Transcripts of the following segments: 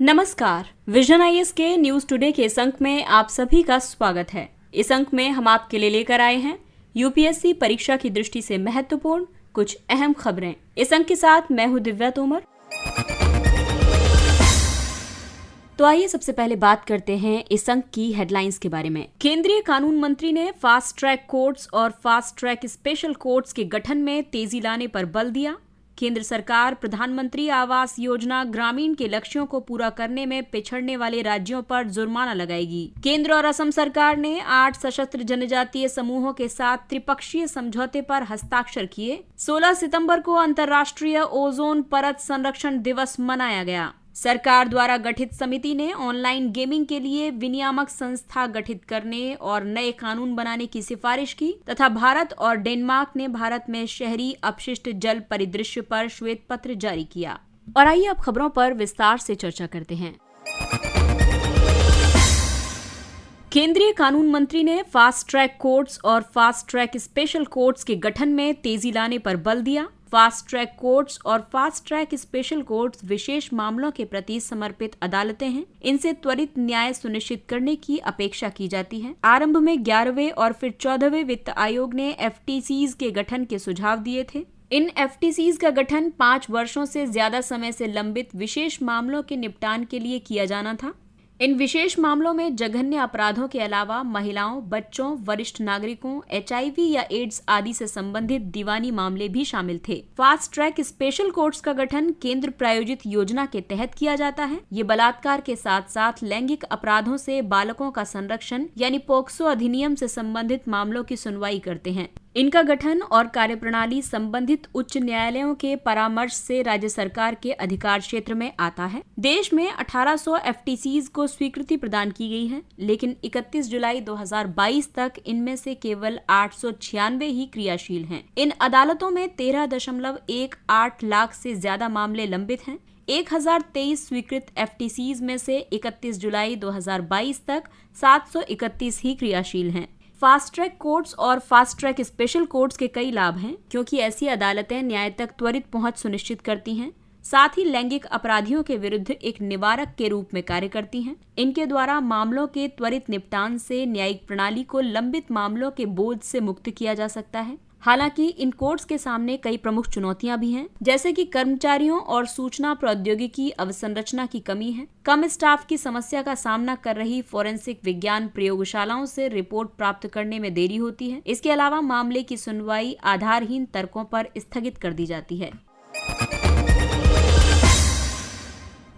नमस्कार, vision IAS के news today के इस अंक में आप सभी का स्वागत है। इस अंक में हम आपके लिए लेकर आए हैं यूपीएससी परीक्षा की दृष्टि से महत्वपूर्ण कुछ अहम खबरें। इस अंक के साथ मैं हूं दिव्या तोमर। तो आइए सबसे पहले बात करते हैं इस अंक की हेडलाइंस के बारे में। केंद्रीय कानून मंत्री ने फास्ट ट्रैक कोर्ट्स और फास्ट ट्रैक स्पेशल कोर्ट्स के गठन में तेजी लाने पर बल दिया। केंद्र सरकार प्रधानमंत्री आवास योजना ग्रामीण के लक्ष्यों को पूरा करने में पिछड़ने वाले राज्यों पर जुर्माना लगाएगी। केंद्र और असम सरकार ने 8 सशस्त्र जनजातीय समूहों के साथ त्रिपक्षीय समझौते पर हस्ताक्षर किए। 16 सितंबर को अंतर्राष्ट्रीय ओजोन परत संरक्षण दिवस मनाया गया। सरकार द्वारा गठित समिति ने ऑनलाइन गेमिंग के लिए विनियामक संस्था गठित करने और नए कानून बनाने की सिफारिश की तथा भारत और डेनमार्क ने भारत में शहरी अपशिष्ट जल परिदृश्य पर श्वेत पत्र जारी किया। और आइए अब खबरों पर विस्तार से चर्चा करते हैं। केंद्रीय कानून मंत्री ने फास्ट ट्रैक कोर्ट्स और फास्ट ट्रैक स्पेशल कोर्ट्स के गठन में तेजी लाने पर बल दिया। फास्ट ट्रैक कोर्ट्स और फास्ट ट्रैक स्पेशल कोर्ट्स विशेष मामलों के प्रति समर्पित अदालतें हैं। इनसे त्वरित न्याय सुनिश्चित करने की अपेक्षा की जाती है। आरंभ में 11वें और फिर 14वें वित्त आयोग ने एफटीसीज के गठन के सुझाव दिए थे। इन एफटीसीज का गठन 5 वर्षों से ज्यादा समय से लंबित विशेष मामलों के निपटान के लिए किया जाना था। इन विशेष मामलों में जघन्य अपराधों के अलावा महिलाओं, बच्चों, वरिष्ठ नागरिकों, एचआईवी या एड्स आदि से संबंधित दीवानी मामले भी शामिल थे। फास्ट ट्रैक स्पेशल कोर्ट्स का गठन केंद्र प्रायोजित योजना के तहत किया जाता है। ये बलात्कार के साथ साथ लैंगिक अपराधों से बालकों का संरक्षण यानी पोक्सो अधिनियम से संबंधित मामलों की सुनवाई करते हैं। इनका गठन और कार्यप्रणाली संबंधित उच्च न्यायालयों के परामर्श से राज्य सरकार के अधिकार क्षेत्र में आता है। देश में 1800 एफटीसीज को स्वीकृति प्रदान की गई है, लेकिन 31 जुलाई 2022 तक इनमें से केवल 896 ही क्रियाशील हैं। इन अदालतों में 13.18 लाख से ज्यादा मामले लंबित हैं। 1023 स्वीकृत एफटीसीज में से 31 जुलाई 2022 तक 731 ही क्रियाशील हैं। फास्ट ट्रैक कोर्ट्स और फास्ट ट्रैक स्पेशल कोर्ट्स के कई लाभ हैं, क्योंकि ऐसी अदालतें न्याय तक त्वरित पहुंच सुनिश्चित करती हैं। साथ ही लैंगिक अपराधियों के विरुद्ध एक निवारक के रूप में कार्य करती हैं। इनके द्वारा मामलों के त्वरित निपटान से न्यायिक प्रणाली को लंबित मामलों के बोझ से मुक्त किया जा सकता है। हालांकि इन कोर्ट्स के सामने कई प्रमुख चुनौतियां भी हैं, जैसे कि कर्मचारियों और सूचना प्रौद्योगिकी अवसंरचना की कमी है। कम स्टाफ की समस्या का सामना कर रही फोरेंसिक विज्ञान प्रयोगशालाओं से रिपोर्ट प्राप्त करने में देरी होती है। इसके अलावा मामले की सुनवाई आधारहीन तर्कों पर स्थगित कर दी जाती है।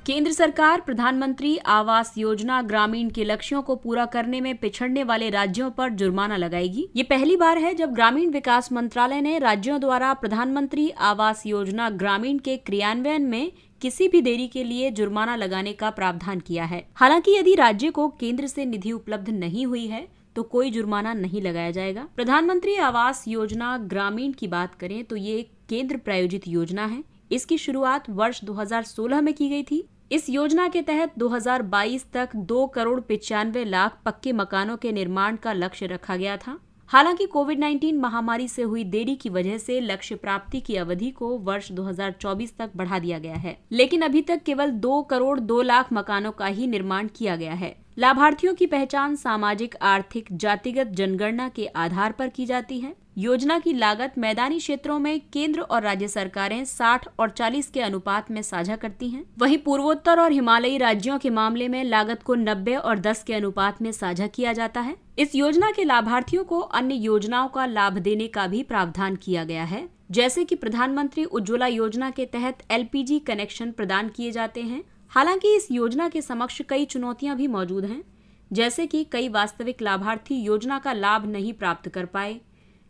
केंद्र सरकार प्रधानमंत्री आवास योजना ग्रामीण के लक्ष्यों को पूरा करने में पिछड़ने वाले राज्यों पर जुर्माना लगाएगी। ये पहली बार है जब ग्रामीण विकास मंत्रालय ने राज्यों द्वारा प्रधानमंत्री आवास योजना ग्रामीण के क्रियान्वयन में किसी भी देरी के लिए जुर्माना लगाने का प्रावधान किया है। हालांकि यदि राज्य को केंद्र से निधि उपलब्ध नहीं हुई है तो कोई जुर्माना नहीं लगाया जाएगा। प्रधानमंत्री आवास योजना ग्रामीण की बात करें तो ये केंद्र प्रायोजित योजना है। इसकी शुरुआत वर्ष 2016 में की गई थी। इस योजना के तहत 2022 तक 2,95 लाख पक्के मकानों के निर्माण का लक्ष्य रखा गया था। हालांकि कोविड-19 महामारी से हुई देरी की वजह से लक्ष्य प्राप्ति की अवधि को वर्ष 2024 तक बढ़ा दिया गया है, लेकिन अभी तक केवल 2 करोड़ 2 लाख मकानों का ही निर्माण किया गया है। लाभार्थियों की पहचान सामाजिक, आर्थिक, जातिगत जनगणना के आधार पर की जाती है। योजना की लागत मैदानी क्षेत्रों में केंद्र और राज्य सरकारें 60 और 40 के अनुपात में साझा करती हैं। वहीं पूर्वोत्तर और हिमालयी राज्यों के मामले में लागत को 90 और 10 के अनुपात में साझा किया जाता है। इस योजना के लाभार्थियों को अन्य योजनाओं का लाभ देने का भी प्रावधान किया गया है, जैसे कि प्रधानमंत्री उज्ज्वला योजना के तहत एलपीजी कनेक्शन प्रदान किए जाते हैं। हालांकि इस योजना के समक्ष कई चुनौतियां भी मौजूद हैं, जैसे कि कई वास्तविक लाभार्थी योजना का लाभ नहीं प्राप्त कर पाए।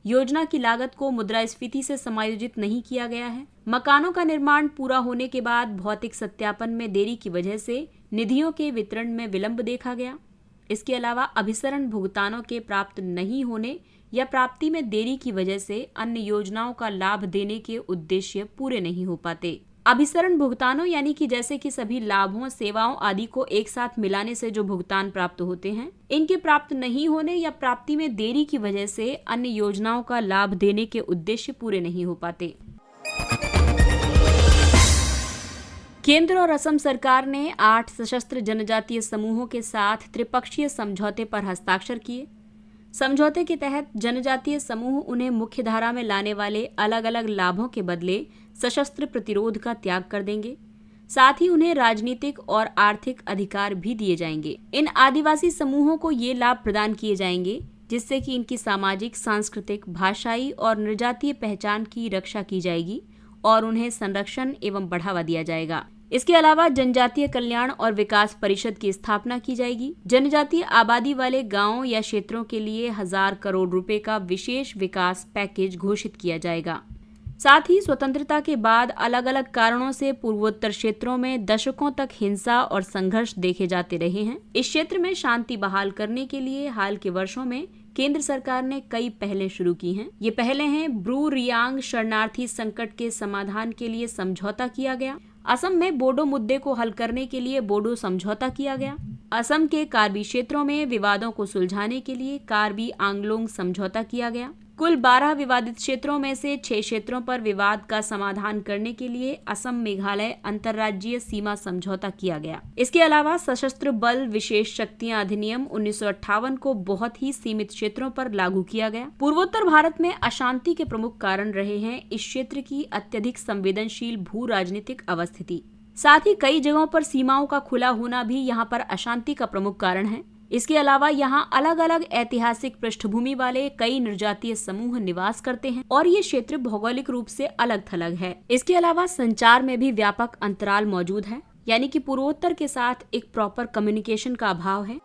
योजना की लागत को मुद्रास्फीति से समायोजित नहीं किया गया है। मकानों का निर्माण पूरा होने के बाद भौतिक सत्यापन में देरी की वजह से निधियों के वितरण में विलंब देखा गया। इसके अलावा अभिसरण भुगतानों के प्राप्त नहीं होने या प्राप्ति में देरी की वजह से अन्य योजनाओं का लाभ देने के उद्देश्य पूरे नहीं हो पाते। अभिसरण भुगतानों यानी कि जैसे कि सभी लाभों, सेवाओं आदि को एक साथ मिलाने से जो भुगतान प्राप्त होते हैं, इनके प्राप्त नहीं होने या प्राप्ति में देरी की वजह से अन्य योजनाओं का लाभ देने के उद्देश्य पूरे नहीं हो पाते। केंद्र और असम सरकार ने 8 सशस्त्र जनजातीय समूहों के साथ त्रिपक्षीय समझौते पर हस्ताक्षर किए। समझौते के तहत जनजातीय समूह उन्हें मुख्य धारा में लाने वाले अलग अलग लाभों के बदले सशस्त्र प्रतिरोध का त्याग कर देंगे। साथ ही उन्हें राजनीतिक और आर्थिक अधिकार भी दिए जाएंगे। इन आदिवासी समूहों को ये लाभ प्रदान किए जाएंगे जिससे कि इनकी सामाजिक, सांस्कृतिक, भाषाई और नृजातीय पहचान की रक्षा की जाएगी और उन्हें संरक्षण एवं बढ़ावा दिया जाएगा। इसके अलावा जनजातीय कल्याण और विकास परिषद की स्थापना की जाएगी। जनजातीय आबादी वाले गांवों या क्षेत्रों के लिए 1000 करोड़ रुपए का विशेष विकास पैकेज घोषित किया जाएगा। साथ ही स्वतंत्रता के बाद अलग अलग कारणों से पूर्वोत्तर क्षेत्रों में दशकों तक हिंसा और संघर्ष देखे जाते रहे हैं। इस क्षेत्र में शांति बहाल करने के लिए हाल के वर्षों में केंद्र सरकार ने कई पहलें शुरू की हैं। ये पहले हैं ब्रू रियांग शरणार्थी संकट के समाधान के लिए समझौता किया गया। असम में बोडो मुद्दे को हल करने के लिए बोडो समझौता किया गया। असम के कार्बी क्षेत्रों में विवादों को सुलझाने के लिए कार्बी आंगलोंग समझौता किया गया। कुल 12 विवादित क्षेत्रों में से 6 क्षेत्रों पर विवाद का समाधान करने के लिए असम मेघालय अंतर्राज्यीय सीमा समझौता किया गया। इसके अलावा सशस्त्र बल विशेष शक्तियां अधिनियम 1958 को बहुत ही सीमित क्षेत्रों पर लागू किया गया। पूर्वोत्तर भारत में अशांति के प्रमुख कारण रहे हैं इस क्षेत्र की अत्यधिक संवेदनशील भू राजनीतिक अवस्थिति। साथ ही कई जगहों पर सीमाओं का खुला होना भी यहाँ पर अशांति का प्रमुख कारण है। इसके अलावा यहाँ अलग अलग ऐतिहासिक पृष्ठभूमि वाले कई नृजातीय समूह निवास करते हैं और ये क्षेत्र भौगोलिक रूप से अलग थलग है। इसके अलावा संचार में भी व्यापक अंतराल मौजूद है, यानी कि पूर्वोत्तर के साथ एक प्रॉपर कम्युनिकेशन का अभाव है।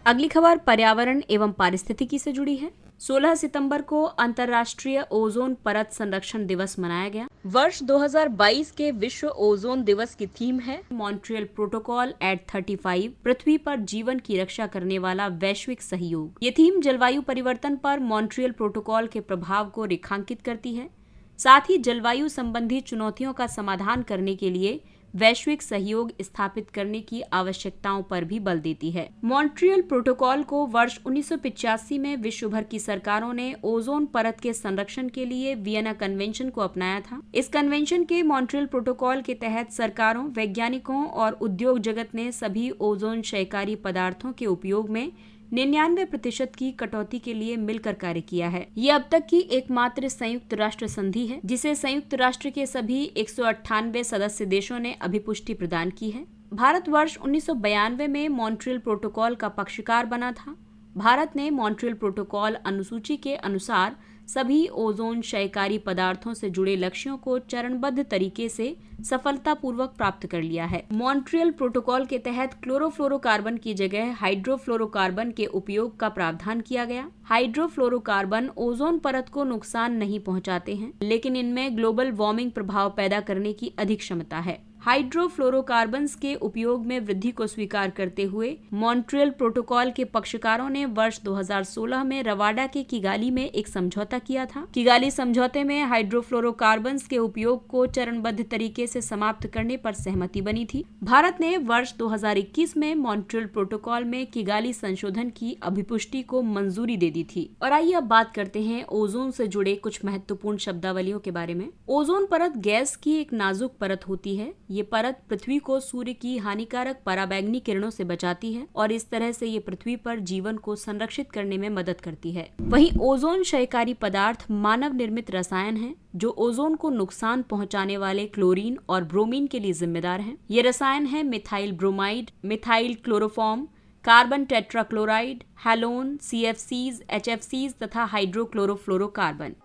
अगली खबर पर्यावरण एवं पारिस्थितिकी से जुड़ी है। 16 सितंबर को अंतर्राष्ट्रीय ओजोन परत संरक्षण दिवस मनाया गया। वर्ष 2022 के विश्व ओजोन दिवस की थीम है मॉन्ट्रियल प्रोटोकॉल एट 35, पृथ्वी पर जीवन की रक्षा करने वाला वैश्विक सहयोग। ये थीम जलवायु परिवर्तन पर मॉन्ट्रियल प्रोटोकॉल के प्रभाव को रेखांकित करती है। साथ ही जलवायु संबंधी चुनौतियों का समाधान करने के लिए वैश्विक सहयोग स्थापित करने की आवश्यकताओं पर भी बल देती है। मॉन्ट्रियल प्रोटोकॉल को वर्ष 1985 में विश्व भर की सरकारों ने ओजोन परत के संरक्षण के लिए वियना कन्वेंशन को अपनाया था। इस कन्वेंशन के मॉन्ट्रियल प्रोटोकॉल के तहत सरकारों, वैज्ञानिकों और उद्योग जगत ने सभी ओजोन क्षयकारी पदार्थों के उपयोग में 99% की कटौती के लिए मिलकर कार्य किया है। ये अब तक की एकमात्र संयुक्त राष्ट्र संधि है जिसे संयुक्त राष्ट्र के सभी 198 सदस्य देशों ने अभिपुष्टि प्रदान की है। भारत वर्ष 1992 में मॉन्ट्रियल प्रोटोकॉल का पक्षकार बना था। भारत ने मॉन्ट्रियल प्रोटोकॉल अनुसूची के अनुसार सभी ओजोन क्षयकारी पदार्थों से जुड़े लक्ष्यों को चरणबद्ध तरीके से सफलतापूर्वक प्राप्त कर लिया है। मॉन्ट्रियल प्रोटोकॉल के तहत क्लोरोफ्लोरोकार्बन की जगह हाइड्रोफ्लोरोकार्बन के उपयोग का प्रावधान किया गया। हाइड्रोफ्लोरोकार्बन ओजोन परत को नुकसान नहीं पहुंचाते हैं, लेकिन इनमें ग्लोबल वार्मिंग प्रभाव पैदा करने की अधिक क्षमता है। हाइड्रोफ्लोरोकार्बन्स के उपयोग में वृद्धि को स्वीकार करते हुए मॉन्ट्रियल प्रोटोकॉल के पक्षकारों ने वर्ष 2016 में रवांडा के किगाली में एक समझौता किया था। किगाली समझौते में हाइड्रोफ्लोरोकार्बन्स के उपयोग को चरणबद्ध तरीके से समाप्त करने पर सहमति बनी थी। भारत ने वर्ष 2021 में मॉन्ट्रियल प्रोटोकॉल में किगाली संशोधन की अभिपुष्टि को मंजूरी दे दी थी। और आइए अब बात करते हैं ओजोन से जुड़े कुछ महत्वपूर्ण शब्दावलियों के बारे में। ओजोन परत गैस की एक नाजुक परत होती है। ये परत पृथ्वी को सूर्य की हानिकारक पराबैंगनी किरणों से बचाती है और इस तरह से ये पृथ्वी पर जीवन को संरक्षित करने में मदद करती है। वहीं ओजोन क्षयकारी पदार्थ मानव निर्मित रसायन हैं जो ओजोन को नुकसान पहुंचाने वाले क्लोरीन और ब्रोमीन के लिए जिम्मेदार हैं। ये रसायन है methyl bromide, methyl chloroform, carbon tetrachloride, halon, CFCs, HFCs तथा हाइड्रोक्लोरोफ्लोरोकार्बन।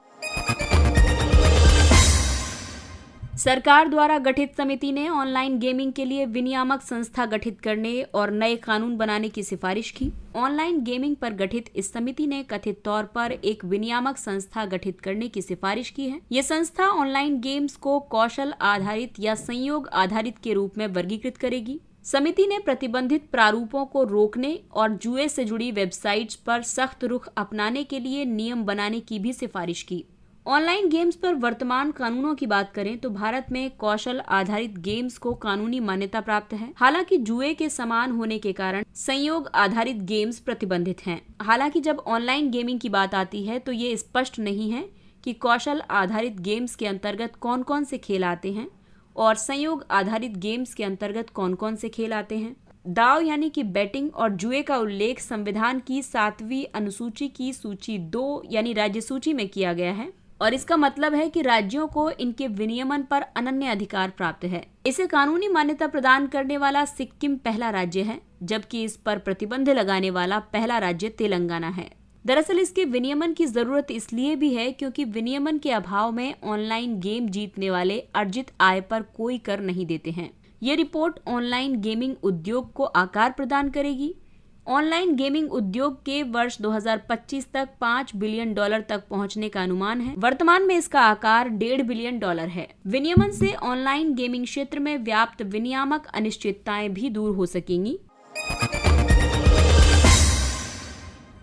सरकार द्वारा गठित समिति ने ऑनलाइन गेमिंग के लिए विनियामक संस्था गठित करने और नए कानून बनाने की सिफारिश की। ऑनलाइन गेमिंग पर गठित इस समिति ने कथित तौर पर एक विनियामक संस्था गठित करने की सिफारिश की है। ये संस्था ऑनलाइन गेम्स को कौशल आधारित या संयोग आधारित के रूप में वर्गीकृत करेगी। समिति ने प्रतिबंधित प्रारूपों को रोकने और जुए से जुड़ी वेबसाइट्स पर सख्त रुख अपनाने के लिए नियम बनाने की भी सिफारिश की। ऑनलाइन गेम्स पर वर्तमान कानूनों की बात करें तो भारत में कौशल आधारित गेम्स को कानूनी मान्यता प्राप्त है। हालांकि जुए के समान होने के कारण संयोग आधारित गेम्स प्रतिबंधित हैं। हालांकि जब ऑनलाइन गेमिंग की बात आती है तो ये स्पष्ट नहीं है कि कौशल आधारित गेम्स के अंतर्गत कौन कौन से खेल आते हैं और संयोग आधारित गेम्स के अंतर्गत कौन कौन से खेल आते हैं। दाव यानी कि बैटिंग और जुए का उल्लेख संविधान की 7वीं अनुसूची की सूची 2 यानी राज्य सूची में किया गया है और इसका मतलब है कि राज्यों को इनके विनियमन पर अनन्य अधिकार प्राप्त है। इसे कानूनी मान्यता प्रदान करने वाला सिक्किम पहला राज्य है, जबकि इस पर प्रतिबंध लगाने वाला पहला राज्य तेलंगाना है। दरअसल इसके विनियमन की जरूरत इसलिए भी है क्योंकि विनियमन के अभाव में ऑनलाइन गेम जीतने वाले अर्जित आय पर कोई कर नहीं देते हैं। ये रिपोर्ट ऑनलाइन गेमिंग उद्योग को आकार प्रदान करेगी। ऑनलाइन गेमिंग उद्योग के वर्ष 2025 तक $5 बिलियन तक पहुंचने का अनुमान है। वर्तमान में इसका आकार $1.5 बिलियन है। विनियमन से ऑनलाइन गेमिंग क्षेत्र में व्याप्त विनियामक अनिश्चितताएं भी दूर हो सकेंगी।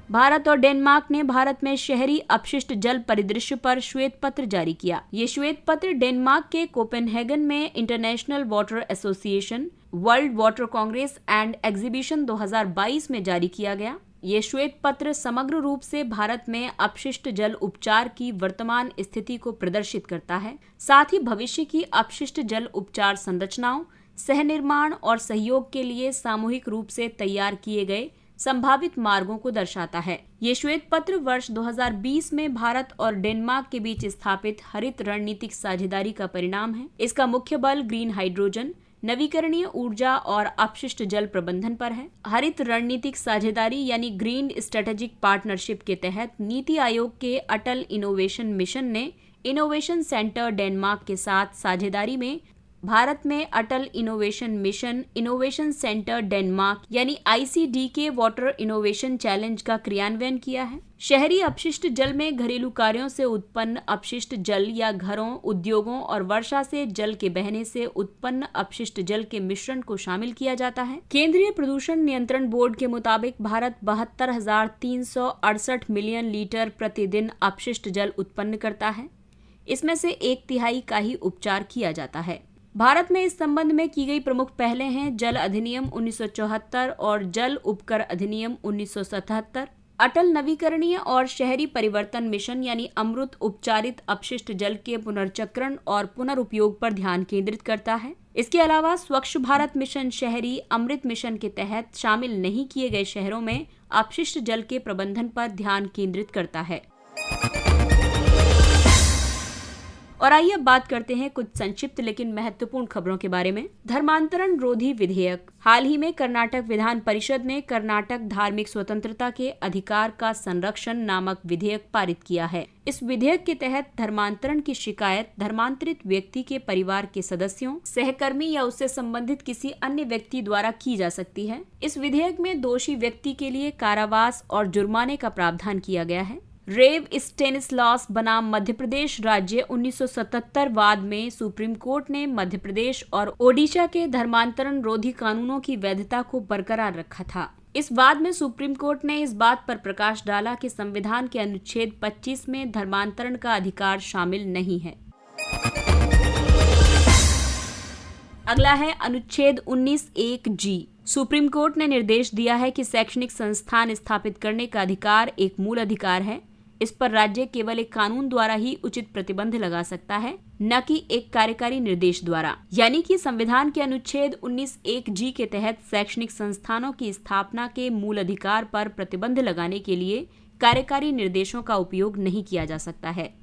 भारत और डेनमार्क ने भारत में शहरी अपशिष्ट जल परिदृश्य पर श्वेत पत्र जारी किया। ये श्वेत पत्र डेनमार्क के कोपेनहेगन में international water association world water Congress and exhibition 2022 में जारी किया गया। ये श्वेत पत्र समग्र रूप से भारत में अपशिष्ट जल उपचार की वर्तमान स्थिति को प्रदर्शित करता है, साथ ही भविष्य की अपशिष्ट जल उपचार संरचनाओं, सह निर्माण और सहयोग के लिए सामूहिक रूप से तैयार किए गए संभावित मार्गों को दर्शाता है। ये श्वेत पत्र वर्ष 2020 में भारत और डेनमार्क के बीच स्थापित हरित रणनीतिक साझेदारी का परिणाम है। इसका मुख्य बल ग्रीन हाइड्रोजन, नवीकरणीय ऊर्जा और अपशिष्ट जल प्रबंधन पर है। हरित रणनीतिक साझेदारी यानी ग्रीन स्ट्रेटेजिक पार्टनरशिप के तहत नीति आयोग के अटल इनोवेशन मिशन ने इनोवेशन सेंटर डेनमार्क के साथ साझेदारी में भारत में Atal innovation mission innovation centre Denmark यानी ICD के वाटर इनोवेशन चैलेंज का क्रियान्वयन किया है। शहरी अपशिष्ट जल में घरेलू कार्यों से उत्पन्न अपशिष्ट जल या घरों, उद्योगों और वर्षा से जल के बहने से उत्पन्न अपशिष्ट जल के मिश्रण को शामिल किया जाता है। केंद्रीय प्रदूषण नियंत्रण बोर्ड के मुताबिक भारत 72,368 मिलियन लीटर प्रतिदिन अपशिष्ट जल उत्पन्न करता है। इसमें से 1/3 का ही उपचार किया जाता है। भारत में इस संबंध में की गई प्रमुख पहलें हैं जल अधिनियम 1974 और जल उपकर अधिनियम 1977। अटल नवीकरणीय और शहरी परिवर्तन मिशन यानी अमृत उपचारित अपशिष्ट जल के पुनर्चक्रण और पुनरुपयोग पर ध्यान केंद्रित करता है। इसके अलावा स्वच्छ भारत मिशन शहरी अमृत मिशन के तहत शामिल नहीं किए गए शहरों में अपशिष्ट जल के प्रबंधन पर ध्यान केंद्रित करता है। और आइए अब बात करते हैं कुछ संक्षिप्त लेकिन महत्वपूर्ण खबरों के बारे में। धर्मांतरण रोधी विधेयक। हाल ही में कर्नाटक विधान परिषद ने कर्नाटक धार्मिक स्वतंत्रता के अधिकार का संरक्षण नामक विधेयक पारित किया है। इस विधेयक के तहत धर्मांतरण की शिकायत धर्मांतरित व्यक्ति के परिवार के सदस्यों, सहकर्मी या उससे संबंधित किसी अन्य व्यक्ति द्वारा की जा सकती है। इस विधेयक में दोषी व्यक्ति के लिए कारावास और जुर्माने का प्रावधान किया गया है। रेव स्टेनिस्लास बनाम मध्य प्रदेश राज्य 1977 वाद में सुप्रीम कोर्ट ने मध्य प्रदेश और ओडिशा के धर्मांतरण रोधी कानूनों की वैधता को बरकरार रखा था। इस वाद में सुप्रीम कोर्ट ने इस बात पर प्रकाश डाला कि संविधान के अनुच्छेद 25 में धर्मांतरण का अधिकार शामिल नहीं है। अगला है अनुच्छेद 19(1)(g). सुप्रीम कोर्ट ने निर्देश दिया है कि शैक्षणिक संस्थान स्थापित करने का अधिकार एक मूल अधिकार है। इस पर राज्य केवल एक कानून द्वारा ही उचित प्रतिबंध लगा सकता है, न कि एक कार्यकारी निर्देश द्वारा। यानी कि संविधान के अनुच्छेद 19(1)(g) के तहत शैक्षणिक संस्थानों की स्थापना के मूल अधिकार पर प्रतिबंध लगाने के लिए कार्यकारी निर्देशों का उपयोग नहीं किया जा सकता है।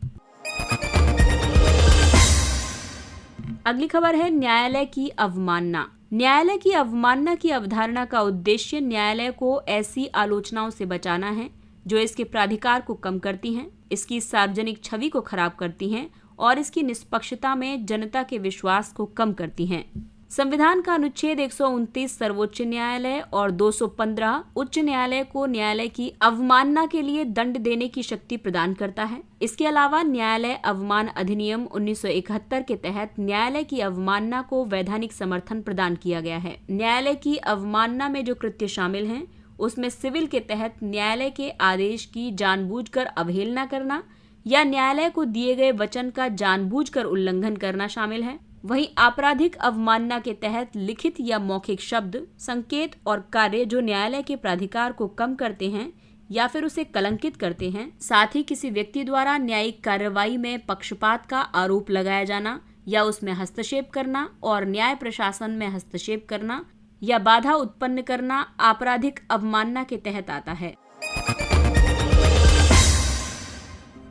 अगली खबर है न्यायालय की अवमानना। न्यायालय की अवमानना की अवधारणा का उद्देश्य न्यायालय को ऐसी आलोचनाओं से बचाना है जो इसके प्राधिकार को कम करती हैं, इसकी सार्वजनिक छवि को खराब करती हैं और इसकी निष्पक्षता में जनता के विश्वास को कम करती हैं। संविधान का अनुच्छेद 129 सर्वोच्च न्यायालय और 215 उच्च न्यायालय को न्यायालय की अवमानना के लिए दंड देने की शक्ति प्रदान करता है। इसके अलावा न्यायालय अवमान अधिनियम 1971 के तहत न्यायालय की अवमानना को वैधानिक समर्थन प्रदान किया गया है। न्यायालय की अवमानना में जो कृत्य शामिल हैं उसमें सिविल के तहत न्यायालय के आदेश की जानबूझकर अवहेलना करना या न्यायालय को दिए गए वचन का जानबूझकर उल्लंघन करना शामिल है। वहीं आपराधिक अवमानना के तहत लिखित या मौखिक शब्द, संकेत और कार्य जो न्यायालय के प्राधिकार को कम करते हैं या फिर उसे कलंकित करते हैं, साथ ही किसी व्यक्ति द्वारा न्यायिक कार्रवाई में पक्षपात का आरोप लगाया जाना या उसमें हस्तक्षेप करना और न्याय प्रशासन में हस्तक्षेप करना या बाधा उत्पन्न करना आपराधिक अवमानना के तहत आता है।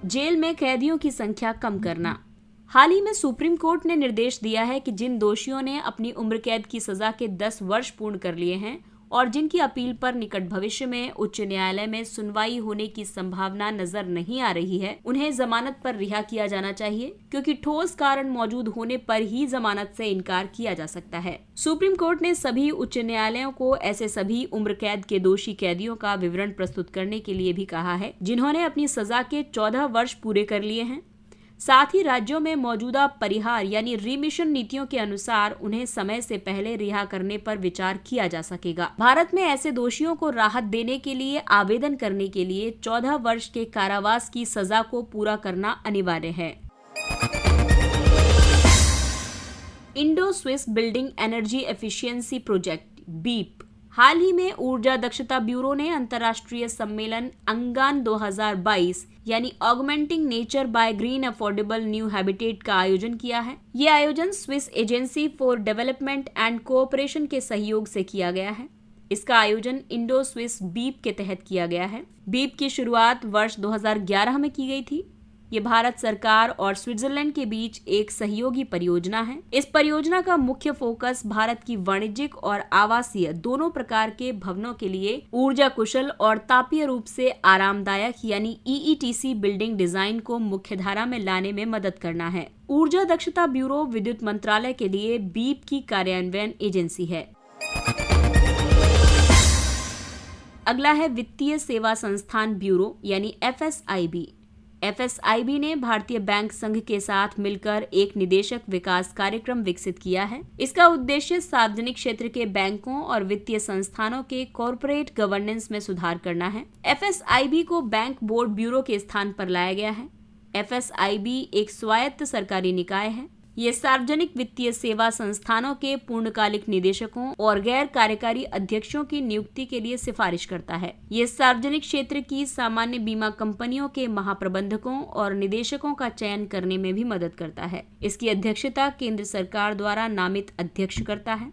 जेल में कैदियों की संख्या कम करना। हाल ही में सुप्रीम कोर्ट ने निर्देश दिया है कि जिन दोषियों ने अपनी उम्र कैद की सजा के 10 वर्ष पूर्ण कर लिए हैं और जिनकी अपील पर निकट भविष्य में उच्च न्यायालय में सुनवाई होने की संभावना नजर नहीं आ रही है, उन्हें जमानत पर रिहा किया जाना चाहिए, क्योंकि ठोस कारण मौजूद होने पर ही जमानत से इनकार किया जा सकता है। सुप्रीम कोर्ट ने सभी उच्च न्यायालयों को ऐसे सभी उम्र कैद के दोषी कैदियों का विवरण प्रस्तुत करने के लिए भी कहा है जिन्होंने अपनी सजा के 14 वर्ष पूरे कर लिए हैं। साथ ही राज्यों में मौजूदा परिहार यानी रिमिशन नीतियों के अनुसार उन्हें समय से पहले रिहा करने पर विचार किया जा सकेगा। भारत में ऐसे दोषियों को राहत देने के लिए आवेदन करने के लिए 14 वर्ष के कारावास की सजा को पूरा करना अनिवार्य है। Indo Swiss building energy efficiency project beep. हाल ही में ऊर्जा दक्षता ब्यूरो ने अंतर्राष्ट्रीय सम्मेलन अंगान 2022 यानी augmenting nature by green affordable new habitat का आयोजन किया है। ये आयोजन Swiss agency for development and cooperation के सहयोग से किया गया है। इसका आयोजन इंडो स्विस बीप के तहत किया गया है। बीप की शुरुआत वर्ष 2011 में की गई थी। ये भारत सरकार और स्विट्जरलैंड के बीच एक सहयोगी परियोजना है। इस परियोजना का मुख्य फोकस भारत की वाणिज्यिक और आवासीय दोनों प्रकार के भवनों के लिए ऊर्जा कुशल और तापीय रूप से आरामदायक यानी EETC बिल्डिंग डिजाइन को मुख्यधारा में लाने में मदद करना है। ऊर्जा दक्षता ब्यूरो विद्युत मंत्रालय के लिए बीप की कार्यान्वयन एजेंसी है। अगला है वित्तीय सेवा संस्थान ब्यूरो यानी FSIB। FSIB ने भारतीय बैंक संघ के साथ मिलकर एक निदेशक विकास कार्यक्रम विकसित किया है। इसका उद्देश्य सार्वजनिक क्षेत्र के बैंकों और वित्तीय संस्थानों के कॉर्पोरेट गवर्नेंस में सुधार करना है। FSIB को बैंक बोर्ड ब्यूरो के स्थान पर लाया गया है। FSIB एक स्वायत्त सरकारी निकाय है। ये सार्वजनिक वित्तीय सेवा संस्थानों के पूर्णकालिक निदेशकों और गैर कार्यकारी अध्यक्षों की नियुक्ति के लिए सिफारिश करता है। ये सार्वजनिक क्षेत्र की सामान्य बीमा कंपनियों के महाप्रबंधकों और निदेशकों का चयन करने में भी मदद करता है। इसकी अध्यक्षता केंद्र सरकार द्वारा नामित अध्यक्ष करता है।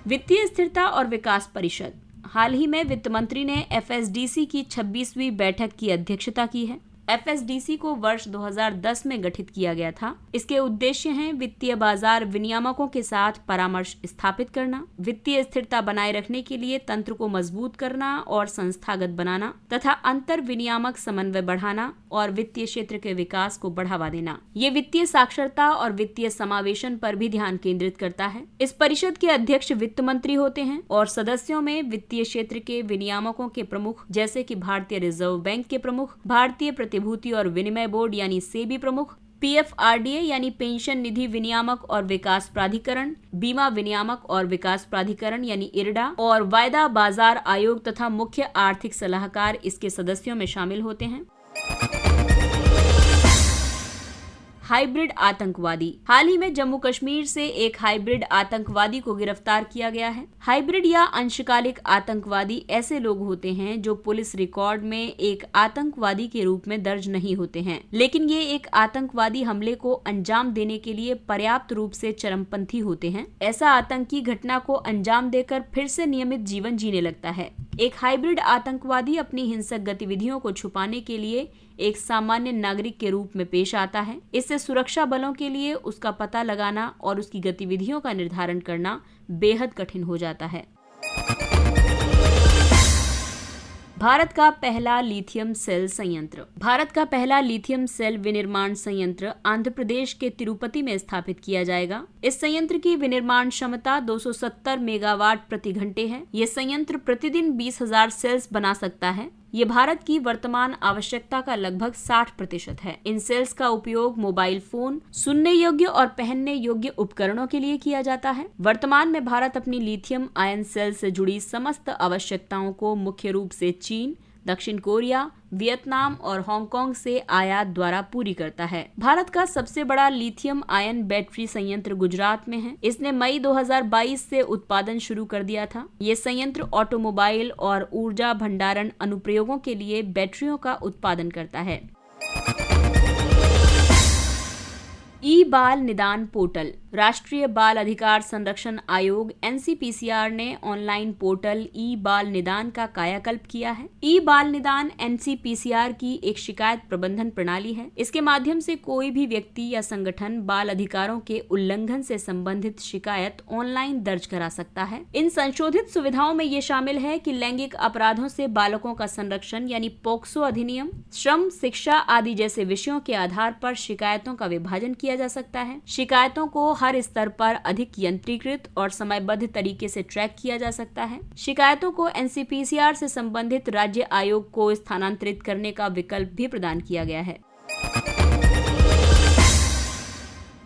वित्तीय स्थिरता और विकास परिषद। हाल ही में वित्त मंत्री ने FSDC की 26वीं बैठक की अध्यक्षता की है। FSDC को वर्ष 2010 में गठित किया गया था। इसके उद्देश्य हैं वित्तीय बाजार विनियामकों के साथ परामर्श स्थापित करना, वित्तीय स्थिरता बनाए रखने के लिए तंत्र को मजबूत करना और संस्थागत बनाना तथा अंतर विनियामक समन्वय बढ़ाना और वित्तीय क्षेत्र के विकास को बढ़ावा देना। ये वित्तीय साक्षरता और वित्तीय समावेशन पर भी ध्यान केंद्रित करता है। इस परिषद के अध्यक्ष वित्त मंत्री होते हैं और सदस्यों में वित्तीय क्षेत्र के विनियामकों के प्रमुख जैसे कि भारतीय रिजर्व बैंक के प्रमुख, भारतीय प्रतिभूति और विनिमय बोर्ड यानी सेबी प्रमुख, PFRDA यानी पेंशन निधि विनियामक और विकास प्राधिकरण, बीमा विनियामक और विकास प्राधिकरण यानी IRDA और वायदा बाजार आयोग तथा मुख्य आर्थिक सलाहकार इसके सदस्यों में शामिल होते हैं। हाइब्रिड आतंकवादी। हाल ही में जम्मू कश्मीर से एक हाइब्रिड आतंकवादी को गिरफ्तार किया गया है। हाइब्रिड या अंशकालिक आतंकवादी ऐसे लोग होते हैं जो पुलिस रिकॉर्ड में एक आतंकवादी के रूप में दर्ज नहीं होते हैं, लेकिन ये एक आतंकवादी हमले को अंजाम देने के लिए पर्याप्त रूप से चरमपंथी होते हैं। ऐसा आतंकी घटना को अंजाम देकर फिर से नियमित जीवन जीने लगता है। एक हाइब्रिड आतंकवादी अपनी हिंसक गतिविधियों को छुपाने के लिए एक सामान्य नागरिक के रूप में पेश आता है। इससे सुरक्षा बलों के लिए उसका पता लगाना और उसकी गतिविधियों का निर्धारण करना बेहद कठिन हो जाता है। भारत का पहला लिथियम सेल संयंत्र। भारत का पहला लिथियम सेल विनिर्माण संयंत्र आंध्र प्रदेश के तिरुपति में स्थापित किया जाएगा। इस संयंत्र की विनिर्माण क्षमता 270 मेगावाट प्रति घंटे है। ये संयंत्र प्रतिदिन 20,000 सेल्स बना सकता है। ये भारत की वर्तमान आवश्यकता का लगभग 60% है। इन सेल्स का उपयोग मोबाइल फोन, सुनने योग्य और पहनने योग्य उपकरणों के लिए किया जाता है। वर्तमान में भारत अपनी लिथियम आयन सेल से जुड़ी समस्त आवश्यकताओं को मुख्य रूप से चीन, दक्षिण कोरिया, वियतनाम और हांगकांग से आयात द्वारा पूरी करता है। भारत का सबसे बड़ा लिथियम आयन बैटरी संयंत्र गुजरात में है। इसने मई 2022 से उत्पादन शुरू कर दिया था। ये संयंत्र ऑटोमोबाइल और ऊर्जा भंडारण अनुप्रयोगों के लिए बैटरियों का उत्पादन करता है। ई बाल निदान पोर्टल। राष्ट्रीय बाल अधिकार संरक्षण आयोग NCPCR ने ऑनलाइन पोर्टल ई बाल निदान का कायाकल्प किया है। ई बाल निदान NCPCR की एक शिकायत प्रबंधन प्रणाली है। इसके माध्यम से कोई भी व्यक्ति या संगठन बाल अधिकारों के उल्लंघन से संबंधित शिकायत ऑनलाइन दर्ज करा सकता है। इन संशोधित सुविधाओं में ये शामिल है कि लैंगिक अपराधों से बालकों का संरक्षण यानी पोक्सो अधिनियम, श्रम, शिक्षा आदि जैसे विषयों के आधार पर शिकायतों का विभाजन किया जा सकता है। शिकायतों को हर स्तर पर अधिक यंत्रीकृत और समयबद्ध तरीके से ट्रैक किया जा सकता है। शिकायतों को NCPCR से संबंधित राज्य आयोग को स्थानांतरित करने का विकल्प भी प्रदान किया गया है।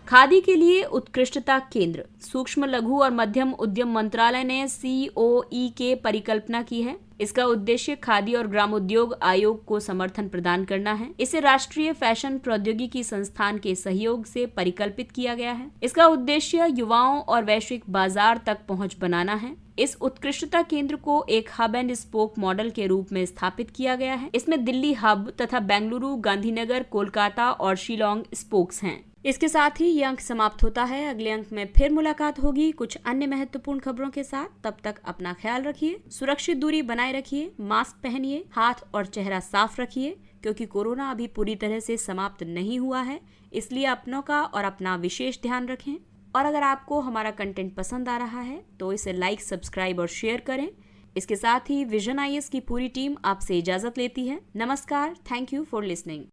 खादी के लिए उत्कृष्टता केंद्र। सूक्ष्म, लघु और मध्यम उद्यम मंत्रालय ने COE के परिकल्पना की है। इसका उद्देश्य खादी और ग्रामोद्योग आयोग को समर्थन प्रदान करना है। इसे राष्ट्रीय फैशन प्रौद्योगिकी संस्थान के सहयोग से परिकल्पित किया गया है। इसका उद्देश्य युवाओं और वैश्विक बाजार तक पहुंच बनाना है। इस उत्कृष्टता केंद्र को एक हब एंड स्पोक मॉडल के रूप में स्थापित किया गया है। इसमें दिल्ली हब तथा बेंगलुरु, गांधीनगर, कोलकाता और शिलोंग स्पोक्स हैं। इसके साथ ही ये अंक समाप्त होता है। अगले अंक में फिर मुलाकात होगी कुछ अन्य महत्वपूर्ण खबरों के साथ। तब तक अपना ख्याल रखिए, सुरक्षित दूरी बनाए रखिए, मास्क पहनिए, हाथ और चेहरा साफ रखिए, क्योंकि कोरोना अभी पूरी तरह से समाप्त नहीं हुआ है। इसलिए अपनों का और अपना विशेष ध्यान रखें। और अगर आपको हमारा कंटेंट पसंद आ रहा है तो इसे लाइक, सब्सक्राइब और शेयर करें। इसके साथ ही विजन IAS की पूरी टीम आपसे इजाजत लेती है। नमस्कार। Thank you for listening.